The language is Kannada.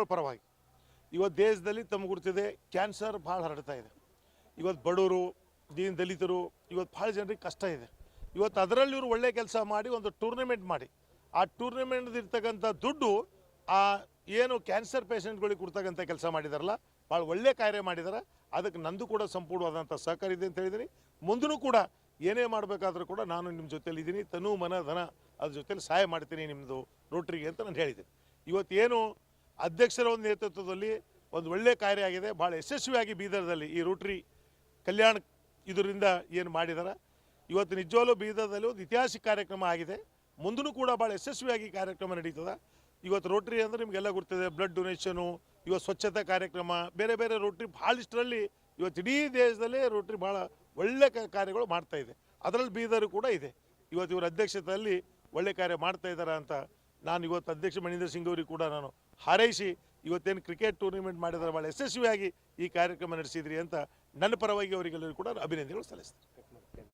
ಪೇಷಂಟ್ಗಳ ಪರವಾಗಿ ಇವತ್ತು ದೇಶದಲ್ಲಿ ತಮಗೆ ಗುರುತಿದೆ ಕ್ಯಾನ್ಸರ್ ಭಾಳ ಹರಡ್ತಾ ಇದೆ. ಇವತ್ತು ಬಡವರು, ದೀನ ದಲಿತರು, ಇವತ್ತು ಭಾಳ ಜನರಿಗೆ ಕಷ್ಟ ಇದೆ. ಇವತ್ತು ಅದರಲ್ಲಿ ಇವರು ಒಳ್ಳೆ ಕೆಲಸ ಮಾಡಿ ಒಂದು ಟೂರ್ನಮೆಂಟ್ ಮಾಡಿ ಆ ಟೂರ್ನಮೆಂಟ್ ಇರ್ತಕ್ಕಂಥ ದುಡ್ಡು ಆ ಏನು ಕ್ಯಾನ್ಸರ್ ಪೇಷಂಟ್ಗಳಿಗೆ ಕೊಡ್ತಕ್ಕಂಥ ಕೆಲಸ ಮಾಡಿದಾರಲ್ಲ, ಭಾಳ ಒಳ್ಳೆ ಕಾರ್ಯ ಮಾಡಿದ್ದಾರೆ. ಅದಕ್ಕೆ ನಂದು ಕೂಡ ಸಂಪೂರ್ಣವಾದಂಥ ಸಹಕಾರ ಇದೆ ಅಂತ ಹೇಳಿದ್ದೀನಿ. ಮುಂದೂ ಕೂಡ ಏನೇ ಮಾಡಬೇಕಾದ್ರೂ ಕೂಡ ನಾನು ನಿಮ್ಮ ಜೊತೆಲಿ ಇದ್ದೀನಿ, ತನು ಮನ ಧನ ಅದ್ರ ಜೊತೆಲಿ ಸಹಾಯ ಮಾಡ್ತೀನಿ ನಿಮ್ಮದು ರೋಟ್ರಿಗೆ ಅಂತ ನಾನು ಹೇಳಿದ್ದೀನಿ. ಇವತ್ತೇನು ಅಧ್ಯಕ್ಷರ ಒಂದು ನೇತೃತ್ವದಲ್ಲಿ ಒಂದು ಒಳ್ಳೆ ಕಾರ್ಯ ಆಗಿದೆ, ಭಾಳ ಯಶಸ್ವಿಯಾಗಿ ಬೀದರ್ದಲ್ಲಿ ಈ ರೋಟ್ರಿ ಕಲ್ಯಾಣ ಇದರಿಂದ ಏನು ಮಾಡಿದಾರೆ. ಇವತ್ತು ನಿಜವಾಗ್ಲೂ ಬೀದರ್ದಲ್ಲಿ ಒಂದು ಐತಿಹಾಸಿಕ ಕಾರ್ಯಕ್ರಮ ಆಗಿದೆ. ಮುಂದೂ ಕೂಡ ಭಾಳ ಯಶಸ್ವಿಯಾಗಿ ಕಾರ್ಯಕ್ರಮ ನಡೀತದೆ. ಇವತ್ತು ರೋಟ್ರಿ ಅಂದರೆ ನಿಮಗೆಲ್ಲ ಗೊತ್ತಿದೆ, ಬ್ಲಡ್ ಡೊನೇಷನು, ಇವತ್ತು ಸ್ವಚ್ಛತಾ ಕಾರ್ಯಕ್ರಮ, ಬೇರೆ ಬೇರೆ ರೋಟ್ರಿ ಭಾಳಷ್ಟರಲ್ಲಿ ಇವತ್ತು ಇಡೀ ದೇಶದಲ್ಲೇ ರೋಟ್ರಿ ಭಾಳ ಒಳ್ಳೆ ಕಾರ್ಯಗಳು ಮಾಡ್ತಾಯಿದೆ. ಅದರಲ್ಲಿ ಬೀದರು ಕೂಡ ಇದೆ. ಇವತ್ತು ಇವರ ಅಧ್ಯಕ್ಷತೆಯಲ್ಲಿ ಒಳ್ಳೆ ಕಾರ್ಯ ಮಾಡ್ತಾ ಇದ್ದಾರೆ ಅಂತ ನಾನು ಇವತ್ತು ಅಧ್ಯಕ್ಷ ಮಹೇಂದ್ರ ಸಿಂಗ್ ಅವರಿಗೆ ಕೂಡ ನಾನು ಹಾರೈಸಿ ಇವತ್ತೇನು ಕ್ರಿಕೆಟ್ ಟೂರ್ನಿಮೆಂಟ್ ಮಾಡಿದರೆ ಭಾಳ ಯಶಸ್ವಿಯಾಗಿ ಈ ಕಾರ್ಯಕ್ರಮ ನಡೆಸಿದ್ರಿ ಅಂತ ನನ್ನ ಪರವಾಗಿ ಅವರಿಗೆಲ್ಲರೂ ಕೂಡ ಅಭಿನಂದನೆಗಳು ಸಲ್ಲಿಸ್ತೀನಿ.